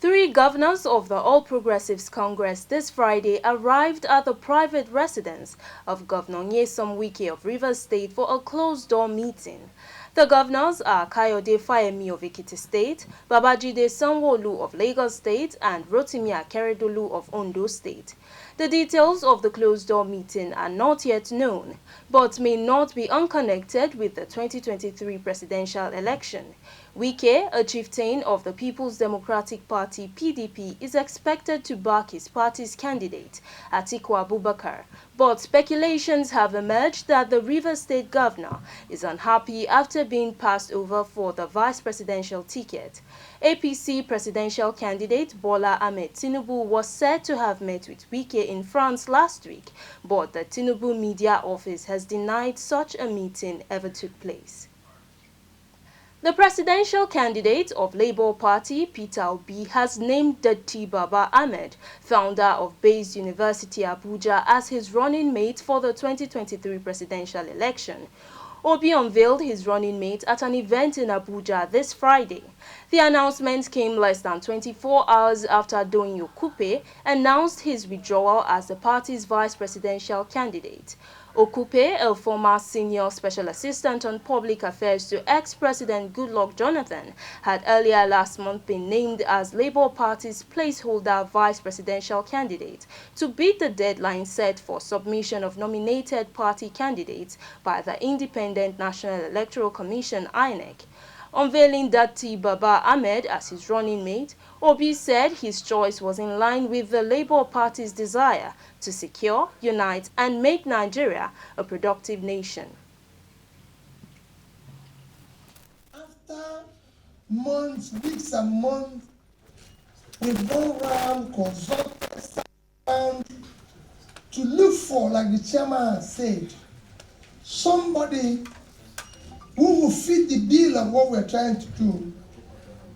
Three governors of the All Progressives Congress this Friday arrived at the private residence of Governor Nyesom Wike of Rivers State for a closed-door meeting. The governors are Kayode Fayemi of Ekiti State, Babajide Sanwo-Olu of Lagos State, and Rotimi Akeredolu of Ondo State. The details of the closed-door meeting are not yet known, but may not be unconnected with the 2023 presidential election. Wike, a chieftain of the People's Democratic Party (PDP), is expected to back his party's candidate, Atiku Abubakar, but speculations have emerged that the Rivers State governor is unhappy after being passed over for the vice presidential ticket. APC presidential candidate Bola Ahmed Tinubu was said to have met with Wike in France last week, but the Tinubu media office has denied such a meeting ever took place. The presidential candidate of Labour Party, Peter Obi, has named Datti Baba Ahmed, founder of Based University Abuja, as his running mate for the 2023 presidential election. Obi unveiled his running mate at an event in Abuja this Friday. The announcement came less than 24 hours after Doyin Okupe announced his withdrawal as the party's vice presidential candidate. Okupe, a former senior special assistant on public affairs to ex-President Goodluck Jonathan, had earlier last month been named as Labour Party's placeholder vice presidential candidate to beat the deadline set for submission of nominated party candidates by the Independent National Electoral Commission (INEC). Unveiling Datti Baba Ahmed as his running mate, Obi said his choice was in line with the Labour Party's desire to secure, unite, and make Nigeria a productive nation. After months, weeks and months, we've gone around, consulted, to look for, like the chairman has said, somebody who will fit the bill of what we're trying to do.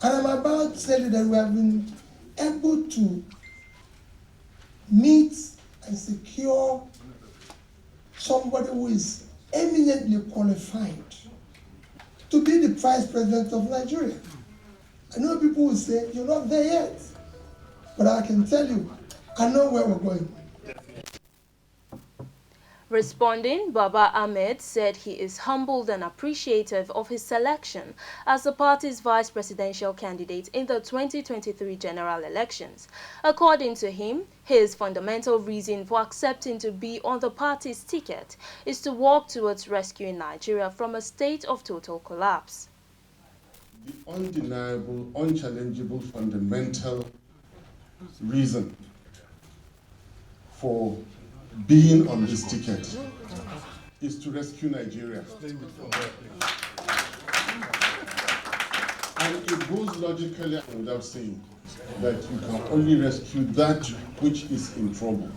And I'm about to tell you that we have been able to meet and secure somebody who is eminently qualified to be the vice president of Nigeria. I know people will say, you're not there yet. But I can tell you, I know where we're going. Responding, Baba Ahmed said he is humbled and appreciative of his selection as the party's vice presidential candidate in the 2023 general elections. According to him, his fundamental reason for accepting to be on the party's ticket is to work towards rescuing Nigeria from a state of total collapse. The undeniable, unchallengeable, fundamental reason for being on this ticket is to rescue Nigeria. And it goes logically without saying that you can only rescue that which is in trouble.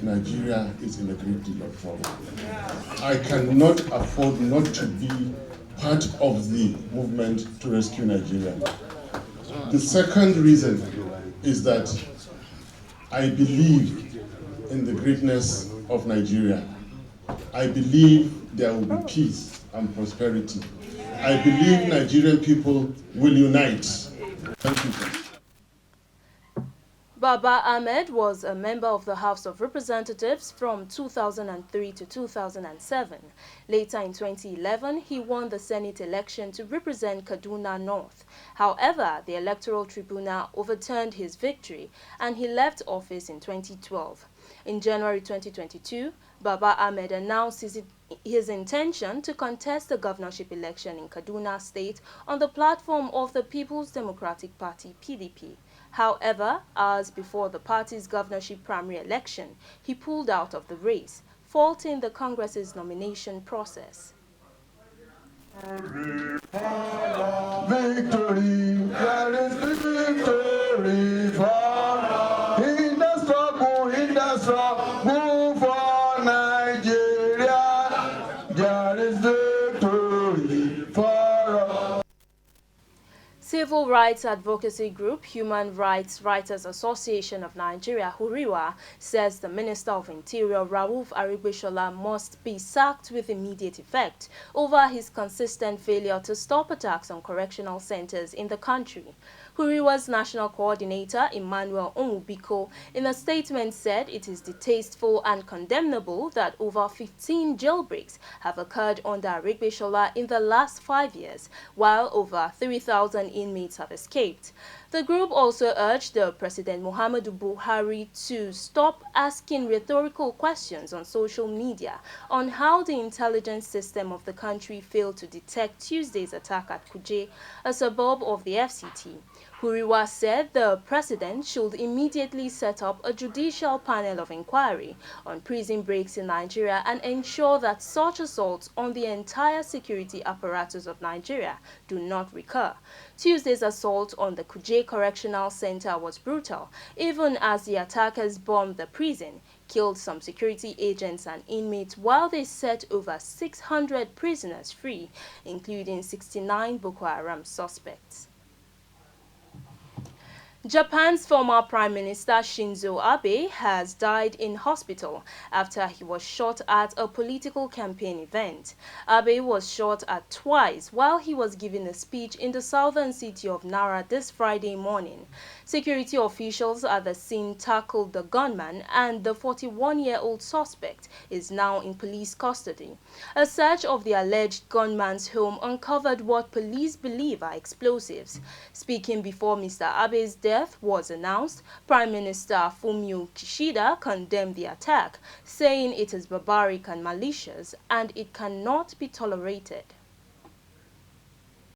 Nigeria is in a great deal of trouble. I cannot afford not to be part of the movement to rescue Nigeria. The second reason is that I believe in the greatness of Nigeria. I believe there will be peace and prosperity. I believe Nigerian people will unite. Thank you. Baba Ahmed was a member of the House of Representatives from 2003 to 2007. Later in 2011, he won the Senate election to represent Kaduna North. However, the Electoral Tribunal overturned his victory and he left office in 2012. In January 2022, Baba Ahmed announced his intention to contest the governorship election in Kaduna State on the platform of the People's Democratic Party (PDP). However, hours before the party's governorship primary election, he pulled out of the race, faulting the Congress's nomination process. Victory, there is victory in the struggle for Nigeria. There is victory for us. Civil rights advocacy group Human Rights Writers Association of Nigeria, Huriwa, says the Minister of Interior, Rauf Aregbesola, must be sacked with immediate effect over his consistent failure to stop attacks on correctional centers in the country. Huriwa's national coordinator, Emmanuel Onwubiko, in a statement said it is distasteful and condemnable that over 15 jailbreaks have occurred under Aregbesola in the last 5 years, while over 3,000 inmates have escaped. The group also urged the President Muhammadu Buhari to stop asking rhetorical questions on social media on how the intelligence system of the country failed to detect Tuesday's attack at Kuje, a suburb of the FCT. Huriwa said the president should immediately set up a judicial panel of inquiry on prison breaks in Nigeria and ensure that such assaults on the entire security apparatus of Nigeria do not recur. Tuesday's assault on the Kuje Correctional Center was brutal, even as the attackers bombed the prison, killed some security agents and inmates while they set over 600 prisoners free, including 69 Boko Haram suspects. Japan's former Prime Minister Shinzo Abe has died in hospital after he was shot at a political campaign event. Abe was shot at twice while he was giving a speech in the southern city of Nara this Friday morning. Security officials at the scene tackled the gunman, and the 41-year-old suspect is now in police custody. A search of the alleged gunman's home uncovered what police believe are explosives. Speaking before Mr. Abe's death was announced, Prime Minister Fumio Kishida condemned the attack, saying it is barbaric and malicious and it cannot be tolerated.